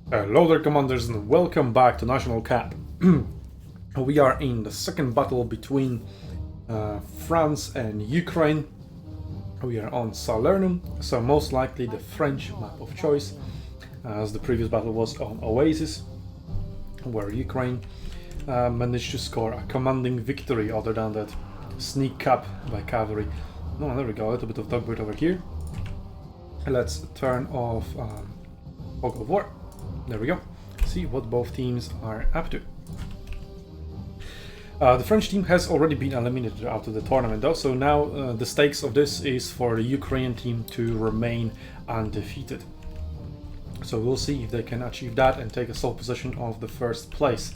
Hello there, commanders, and welcome back to National Cap. We are in the second battle between France and Ukraine. We are on Salernum, so most likely the French map of choice, as the previous battle was on Oasis, where Ukraine managed to score a commanding victory other than that sneak cap by cavalry. Oh, there we go, a little bit of dogboat over here. Let's turn off fog of war. There we go. See what both teams are up to. The French team has already been eliminated out of the tournament though, so now the stakes of this is for the Ukrainian team to remain undefeated. So we'll see if they can achieve that and take a sole possession of the first place.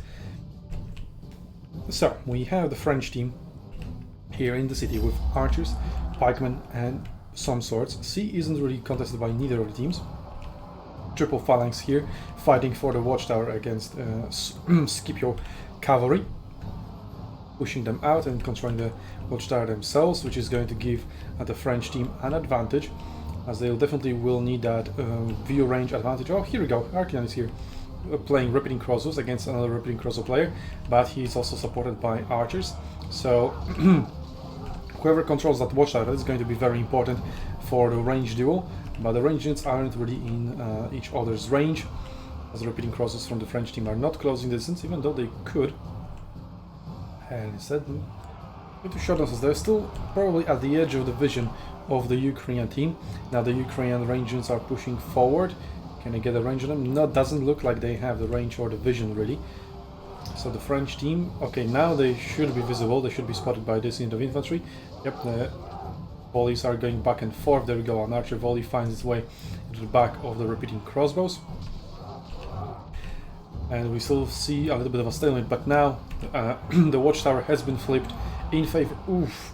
So we have the French team here in the city with archers, pikemen and some swords. C isn't really contested by neither of the teams. Triple phalanx here, fighting for the watchtower against Scipio cavalry, pushing them out and controlling the watchtower themselves, which is going to give the French team an advantage, as they definitely will need that view range advantage. Oh, here we go, Artian is here, playing repeating crossbows against another repeating crossbow player, but he's also supported by archers, so whoever controls that watchtower is going to be very important for the range duel. But the range units aren't really in each other's range, as the repeating crosses from the French team are not closing distance, even though they could. And instead, into shotguns, they're still probably at the edge of the vision of the Ukrainian team. Now the Ukrainian range units are pushing forward. Can they get a range on them? No, doesn't look like they have the range or the vision really. So the French team, okay, now they should be visible. They should be spotted by this unit of infantry. Yep, the volleys are going back and forth. There we go, an archer volley finds its way into the back of the repeating crossbows. And we still see a little bit of a stalemate, but now the watchtower has been flipped in favor. Oof.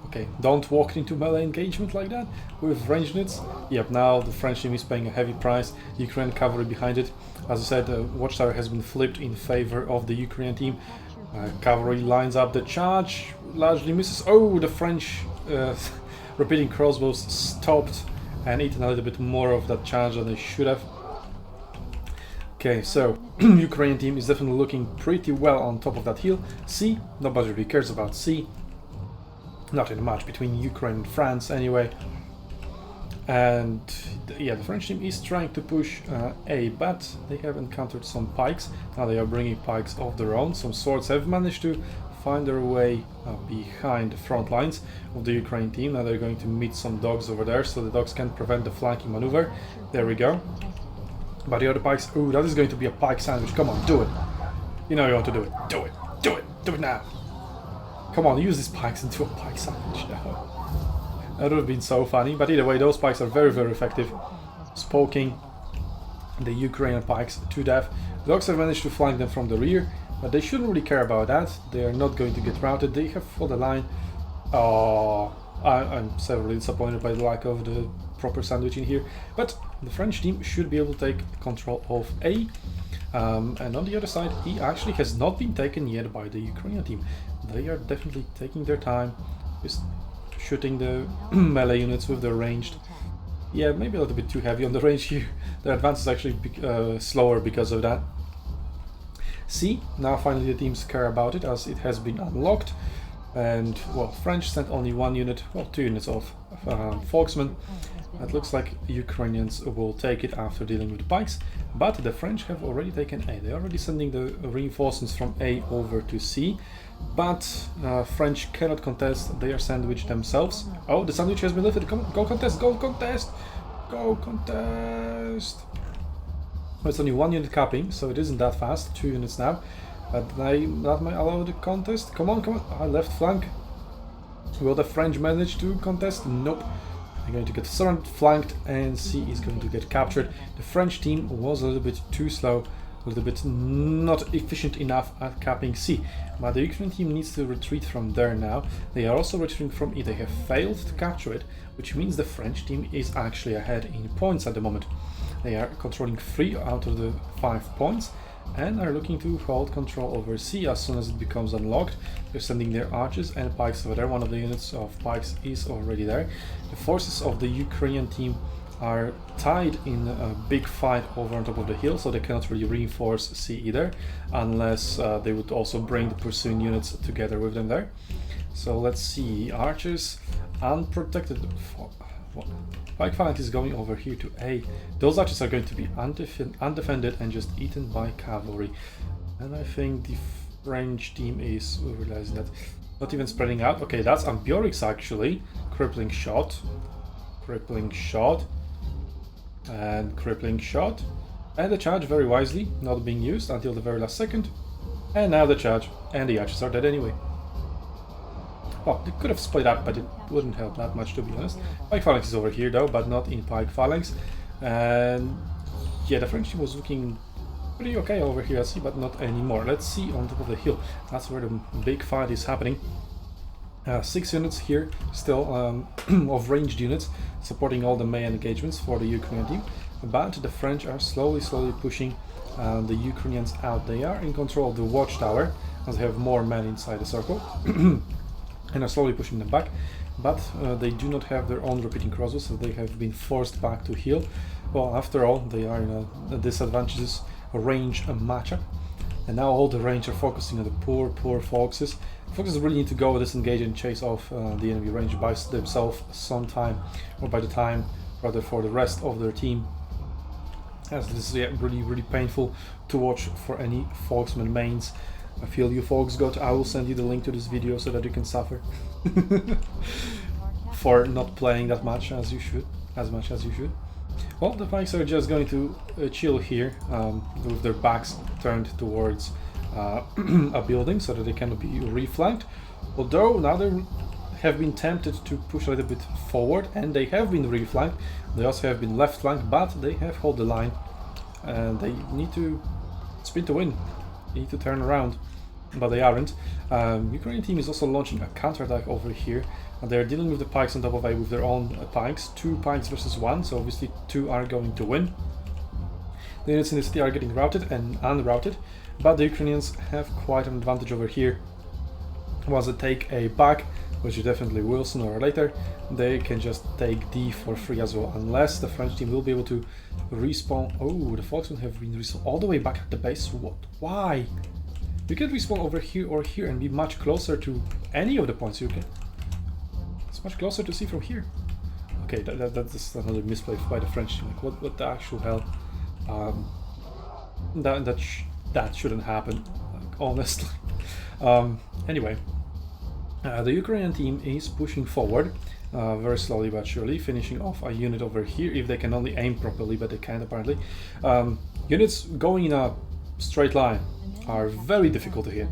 Okay, don't walk into melee engagement like that with range units. Yep, now the French team is paying a heavy price. The Ukrainian cavalry behind it. As I said, the watchtower has been flipped in favor of the Ukrainian team. Cavalry lines up the charge, largely misses. Oh, the French repeating crossbows stopped and eaten a little bit more of that charge than they should have. Okay, so Ukrainian team is definitely looking pretty well on top of that hill. C, nobody really cares about C. Not in a match between Ukraine and France anyway. And yeah, the French team is trying to push A, but they have encountered some pikes. Now they are bringing pikes of their own. Some swords have managed to find their way behind the front lines of the Ukrainian team. Now they're going to meet some dogs over there, so the dogs can prevent the flanking maneuver. There we go. But the other pikes, ooh, that is going to be a pike sandwich. Come on, do it. You know you want to do it. Do it. Do it. Do it now. Come on, use these pikes into a pike sandwich now. That would have been so funny, but either way, those pikes are very, very effective, poking the Ukrainian pikes to death. The dogs have managed to flank them from the rear, but they shouldn't really care about that. They are not going to get routed. They have fought the line. Oh, I'm severely disappointed by the lack of the proper sandwich in here, but the French team should be able to take control of A. And on the other side, he actually has not been taken yet by the Ukrainian team. They are definitely taking their time, just shooting the melee units with their ranged. Yeah, maybe a little bit too heavy on the range here. Their advance is actually slower because of that. C, now finally the teams care about it, as it has been unlocked. And, well, French sent only one unit, well, 2 units of Folksmen. It looks like Ukrainians will take it after dealing with the pikes, but the French have already taken A. They're already sending the reinforcements from A over to C, but French cannot contest. They are sandwiched themselves. Oh, the sandwich has been lifted. Come on, go contest, go contest, go contest. Well, it's only 1 unit capping, so it isn't that fast. 2 units now. But that might allow the contest. Come on, come on. Left flank. Will the French manage to contest? Nope. They're going to get surrounded, flanked, and C is going to get captured. The French team was a little bit too slow, a little bit not efficient enough at capping C. But the Ukrainian team needs to retreat from there now. They are also retreating from E. They have failed to capture it, which means the French team is actually ahead in points at the moment. They are controlling 3 out of the 5 points, and are looking to hold control over C as soon as it becomes unlocked. They're sending their archers and pikes over there. One of the units of pikes is already there. The forces of the Ukrainian team are tied in a big fight over on top of the hill, so they cannot really reinforce C either, unless they would also bring the pursuing units together with them there. So let's see, archers unprotected. Pike phalanx is going over here to A. Those archers are going to be undefended and just eaten by cavalry. And I think the French team is realizing that. Not even spreading out. Okay, that's Ambiorix actually. Crippling shot. Crippling shot. And crippling shot. And the charge very wisely, not being used until the very last second. And now the charge. And the archers are dead anyway. Well, they could have split up, but it wouldn't help that much, to be honest. Pike phalanx is over here though, but not in pike phalanx. And yeah, the French team was looking pretty okay over here, I see, but not anymore. Let's see on top of the hill. That's where the big fight is happening. 6 units here, still of ranged units, supporting all the melee engagements for the Ukrainian team. But the French are slowly pushing the Ukrainians out. They are in control of the watchtower, as they have more men inside the circle, and are slowly pushing them back. But they do not have their own repeating crossbows, so they have been forced back to heal. Well, after all, they are in a disadvantageous range matchup, and now all the range are focusing on the poor foxes. Foxes really need to go disengage and chase off the enemy range by themselves sometime, or by the time rather for the rest of their team, as this is really painful to watch for any Foxman mains. I feel you folks I will send you the link to this video so that you can suffer for not playing that much as much as you should. Well, the pikes are just going to chill here with their backs turned towards a building so that they cannot be reflanked. Although now they have been tempted to push a little bit forward, and they have been reflanked. They also have been left flanked, but they have held the line. And they need to sprint to win. They need to turn around, but they aren't. Ukrainian team is also launching a counterattack over here. They're dealing with the pikes on top of A with their own pikes. 2 pikes versus 1, so obviously 2 are going to win. The units in the city are getting routed and unrouted, but the Ukrainians have quite an advantage over here. Once they take A back, which you definitely will sooner or later, they can just take D for free as well, unless the French team will be able to respawn. Oh, the Foxmen have been respawned all the way back at the base. What? Why? You can respawn over here or here and be much closer to any of the points you can. It's much closer to see from here. Okay, that's another misplay by the French team. Like, what the actual hell? That shouldn't happen, like, honestly. Anyway, the Ukrainian team is pushing forward very slowly but surely, finishing off a unit over here if they can only aim properly, but they can't apparently. Units going in a straight line are very difficult to hit.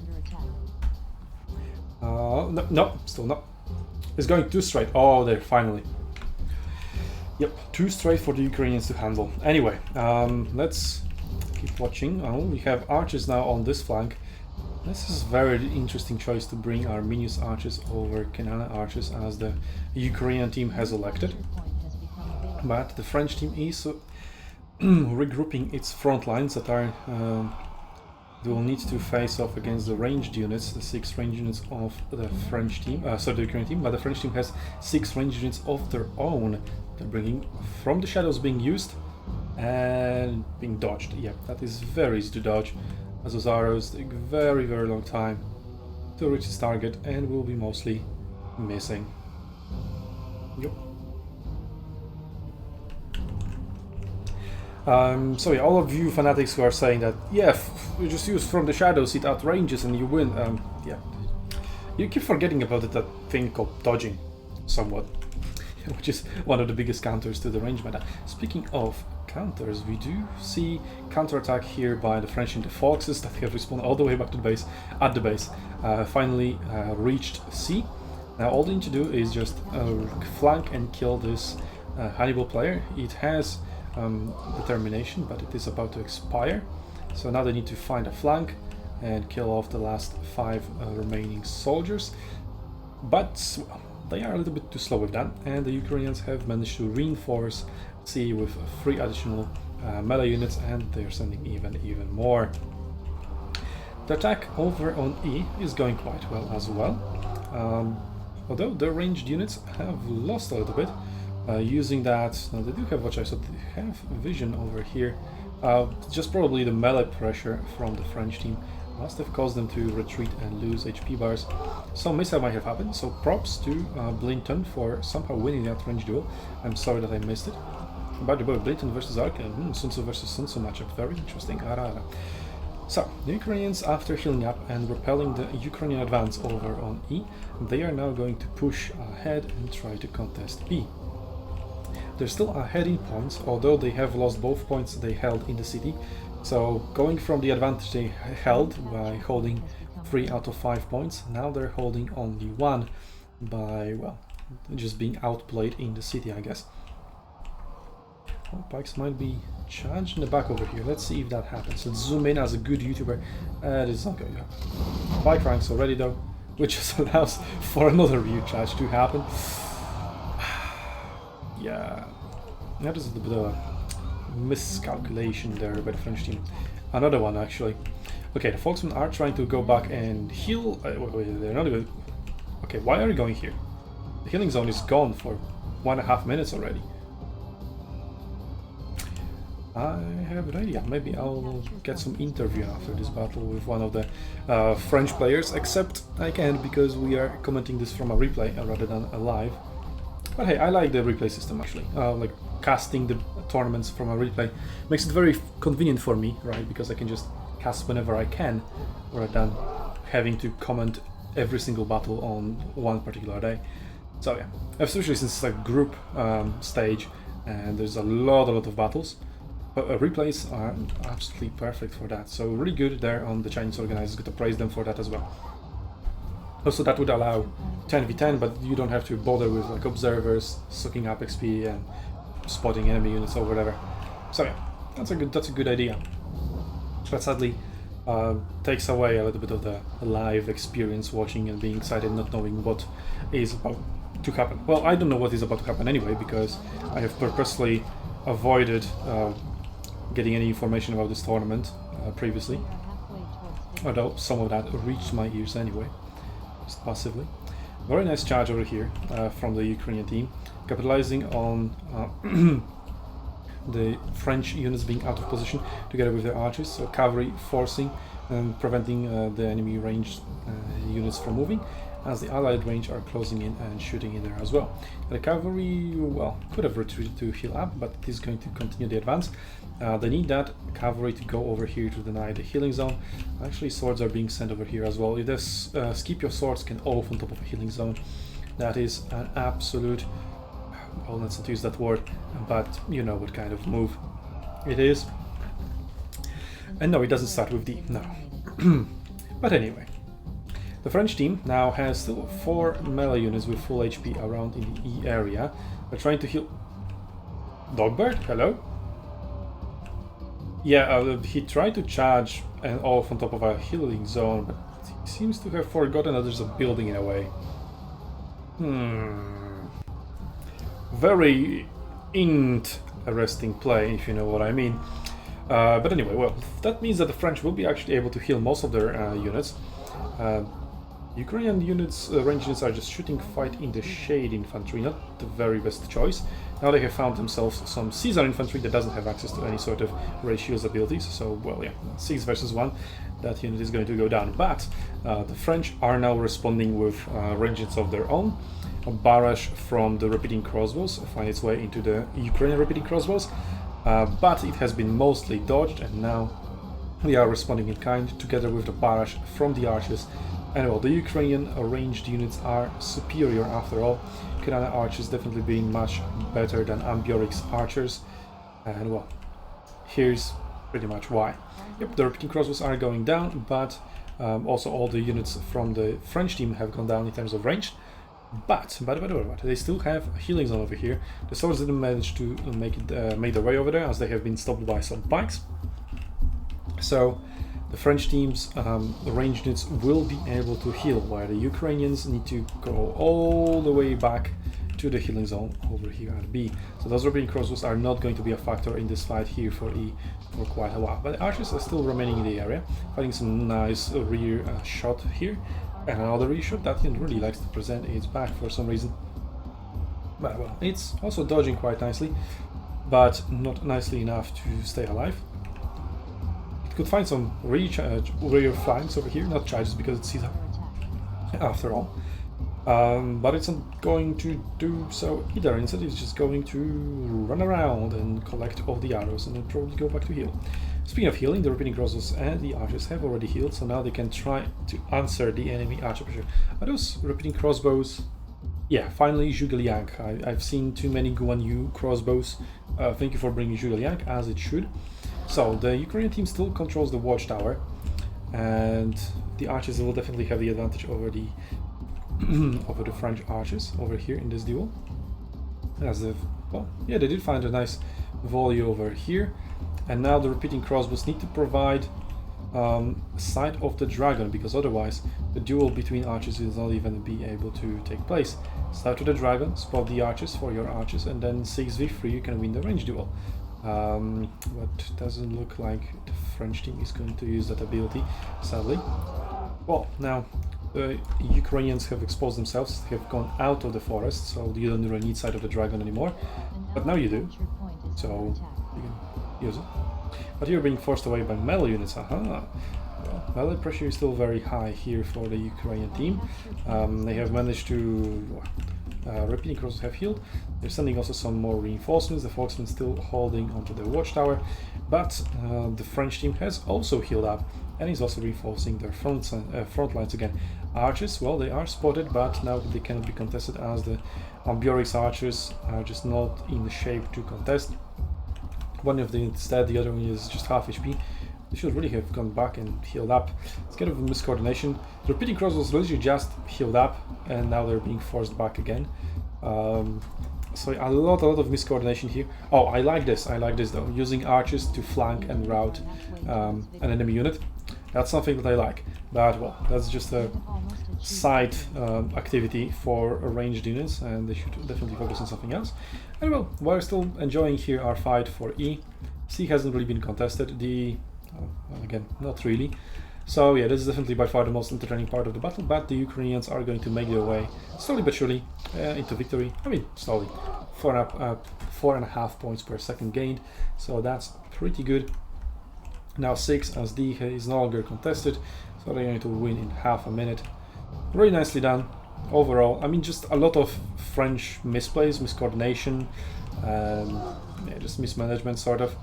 No, still not. It's going too straight. Oh, there, finally. Yep, too straight for the Ukrainians to handle. Anyway, let's keep watching. Oh, we have archers now on this flank. This is a very interesting choice to bring Arminius archers over Kenana archers, as the Ukrainian team has elected. But the French team is regrouping its front lines that are they will need to face off against the ranged units, the 6 ranged units of the French team, sorry, the Ukrainian team, but the French team has 6 ranged units of their own. They're bringing from the shadows being used and being dodged. Yeah, that is very easy to dodge, as those arrows take a very long time to reach its target and will be mostly missing. Yep. So yeah, all of you fanatics who are saying that, yeah, you just use from the shadows, it outranges and you win, yeah. You keep forgetting about that thing called dodging, somewhat, which is one of the biggest counters to the range meta. Speaking of counters, we do see counterattack here by the French and the Foxes that have respawned all the way back to the base, at the base, finally reached C. Now all they need to do is just flank and kill this Hannibal player. It has determination, but it is about to expire, so now they need to find a flank and kill off the last 5 remaining soldiers, but they are a little bit too slow with that, and the Ukrainians have managed to reinforce C with 3 additional melee units, and they're sending even more. The attack over on E is going quite well as well, although the ranged units have lost a little bit. using that. Now they do have watch eyes, so they have vision over here. Just probably the melee pressure from the French team must have caused them to retreat and lose HP bars. Some mishap might have happened, so props to Blinton for somehow winning that range duel. I'm sorry that I missed it. By the way, Blinton versus Arcan, SUNTZU versus SUNTZU matchup, very interesting. So, the Ukrainians, after healing up and repelling the Ukrainian advance over on E, they are now going to push ahead and try to contest B. They're still ahead in points, although they have lost both points they held in the city. So going from the advantage they held by holding 3 out of 5 points, now they're holding only 1 by, well, just being outplayed in the city, I guess. Oh, Pikes might be charged in the back over here. Let's see if that happens. Let's zoom in as a good YouTuber. It is not going to happen. Pike ranks already though, which just allows for another view charge to happen. Yeah, that is a bit of a miscalculation there by the French team. Another one actually. Okay, the Volksmen are trying to go back and heal. Wait, they're not even. Okay, why are you going here? The healing zone is gone for 1.5 minutes already. I have an idea. Maybe I'll get some interview after this battle with one of the French players, except I can't because we are commenting this from a replay rather than a live. But hey, I like the replay system actually. Like casting the tournaments from a replay makes it very convenient for me, right? Because I can just cast whenever I can, rather than having to comment every single battle on one particular day. So yeah, especially since it's a group stage and there's a lot of battles. But replays are absolutely perfect for that. So really good there on the Chinese organizers. Got to praise them for that as well. Also, that would allow 10v10, but you don't have to bother with like observers sucking up XP and spotting enemy units or whatever. So yeah, that's a good idea. But sadly, takes away a little bit of the live experience, watching and being excited, not knowing what is about to happen. Well, I don't know what is about to happen anyway, because I have purposely avoided getting any information about this tournament previously. Although some of that reached my ears anyway. Just passively. Very nice charge over here from the Ukrainian team, capitalizing on the French units being out of position together with their archers, so cavalry forcing and preventing the enemy ranged units from moving, as the allied range are closing in and shooting in there as well. The cavalry, well, could have retreated to heal up, but it is going to continue the advance. They need that cavalry to go over here to deny the healing zone. Actually, swords are being sent over here as well. If this skip your swords can off on top of a healing zone, that is an absolute, well, let's not use that word, but you know what kind of move it is. And no, it doesn't start with D, no. But anyway, the French team now has still 4 melee units with full HP around in the E area. They're trying to heal. Dogbird, hello? Yeah, he tried to charge and off on top of a healing zone, but he seems to have forgotten that there's a building in a way. Very interesting play, if you know what I mean. But anyway, well, that means that the French will be actually able to heal most of their units. Ukrainian units, range units, are just shooting fight in the shade infantry, not the very best choice. Now they have found themselves some Caesar infantry that doesn't have access to any sort of ray shields abilities, so, well, yeah, 6 versus 1, that unit is going to go down. But the French are now responding with range units of their own. A barrage from the repeating crossbows find its way into the Ukrainian repeating crossbows, but it has been mostly dodged, and now they are responding in kind together with the barrage from the archers. And well, the Ukrainian ranged units are superior after all. Kirana archers definitely being much better than Ambiorix archers, and well, here's pretty much why. Yep, the repeating crossbows are going down, but also all the units from the French team have gone down in terms of range. But they still have a healing zone over here. The swords didn't manage to make their way over there, as they have been stopped by some pikes. So the French team's ranged units will be able to heal, while the Ukrainians need to go all the way back to the healing zone over here at B. So those repeating crossbows are not going to be a factor in this fight here for E for quite a while. But the archers are still remaining in the area, fighting some nice rear shot here. And another rear shot that really likes to present its back for some reason. Well, it's also dodging quite nicely, but not nicely enough to stay alive. It could find some rear flanks over here, not charges because it's Caesar after all. But it's not going to do so either. Instead, it's just going to run around and collect all the arrows and then probably go back to heal. Speaking of healing, the repeating crossbows and the archers have already healed, so now they can try to answer the enemy archer pressure. Are those repeating crossbows? Yeah, finally Zhuge Liang. I've seen too many Guan Yu crossbows. Thank you for bringing Zhuge Liang, as it should. So, the Ukrainian team still controls the watchtower, and the archers will definitely have the advantage over the over the French archers over here in this duel. As if, well, yeah, they did find a nice volley over here, and now the repeating crossbows need to provide sight of the dragon, because otherwise the duel between archers will not even be able to take place. Start to the dragon, spot the archers for your archers, and then 6v3 you can win the range duel. But doesn't look like the French team is going to use that ability, sadly. Well, now the Ukrainians have exposed themselves, they have gone out of the forest, so you don't really need sight of the dragon anymore. But now you do, so you can use it. But you're being forced away by melee units, Well, melee pressure is still very high here for the Ukrainian team. They have managed to... repeating crosses have healed. They're sending also some more reinforcements. The Foxmen still holding onto the watchtower, but the French team has also healed up and is also reinforcing their front lines again. Archers, well, they are spotted, but now they cannot be contested as the Ambiorix archers are just not in the shape to contest. One of them instead, the other one is just half HP. They should really have gone back and healed up. It's kind of a miscoordination. The repeating cross was literally just healed up, and now they're being forced back again. So a lot of miscoordination here. Oh, I like this though. Using archers to flank and rout an enemy unit. That's something that I like. But, well, that's just a side activity for ranged units, and they should definitely focus on something else. And, well, we're still enjoying here our fight for E. C hasn't really been contested. D, well, again, not really. So yeah, this is definitely by far the most entertaining part of the battle, but the Ukrainians are going to make their way slowly but surely into victory. I mean, slowly. 4.5 points per second gained, so that's pretty good. Now 6 as D is no longer contested, so they're going to win in half a minute. Really nicely done overall. I mean, just a lot of French misplays, miscoordination, yeah, just mismanagement sort of.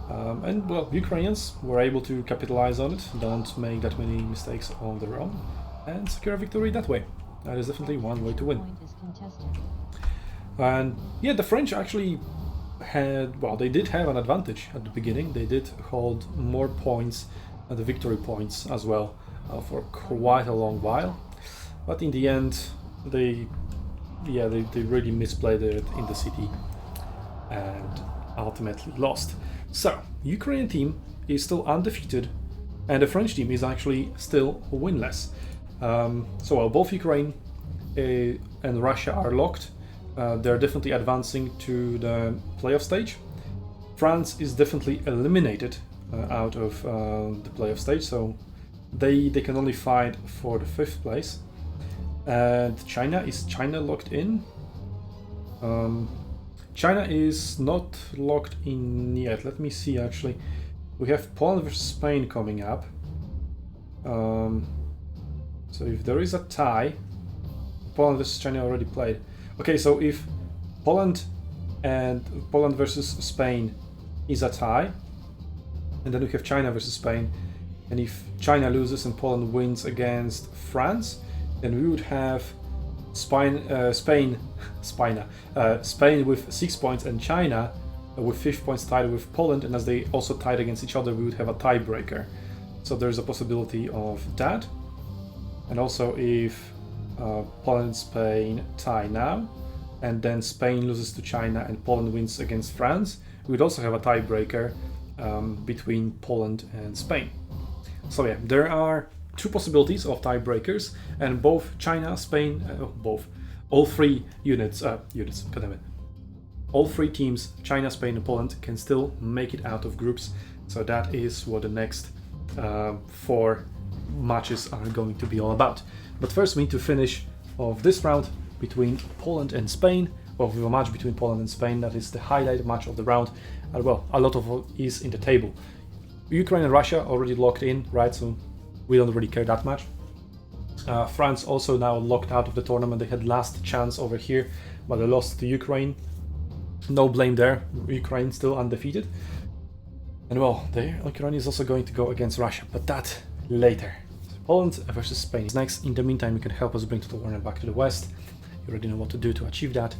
And, well, Ukrainians were able to capitalize on it, don't make that many mistakes on their own, and secure a victory that way. That is definitely one way to win. And, yeah, the French actually had, well, they did have an advantage at the beginning. They did hold more points, the victory points as well, for quite a long while. But in the end, they really misplayed it in the city and ultimately lost. So, Ukrainian team is still undefeated, and the French team is actually still winless. So, while both Ukraine and Russia are locked, they're definitely advancing to the playoff stage. France is definitely eliminated out of the playoff stage, so they can only fight for the 5th place. And China, is China locked in? China is not locked in yet. Let me see, actually. We have Poland versus Spain coming up. So if there is a tie, Poland versus China already played. Okay, so if Poland versus Spain is a tie, and then we have China versus Spain, and if China loses and Poland wins against France, then we would have Spain with 6 points and China with 5 points tied with Poland, and as they also tied against each other, we would have a tiebreaker. So there's a possibility of that. And also if Poland and Spain tie now, and then Spain loses to China and Poland wins against France, we would also have a tiebreaker between Poland and Spain. So yeah, there are 2 possibilities of tiebreakers, and both China, Spain, all 3 all 3 teams, China, Spain and Poland, can still make it out of groups. So that is what the next 4 matches are going to be all about. But first we need to finish off this round between Poland and Spain, well, with a match between Poland and Spain, that is the highlight match of the round. And well, a lot of it is in the table. Ukraine and Russia already locked in, right? So we don't really care that much. France also now locked out of the tournament. They had last chance over here, but they lost to Ukraine. No blame there. Ukraine still undefeated. And well, Ukraine is also going to go against Russia, but that later. Poland versus Spain is next. In the meantime, you can help us bring the tournament back to the West. You already know what to do to achieve that.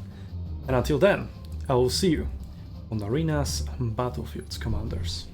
And until then, I will see you on Arenas and Battlefields, Commanders.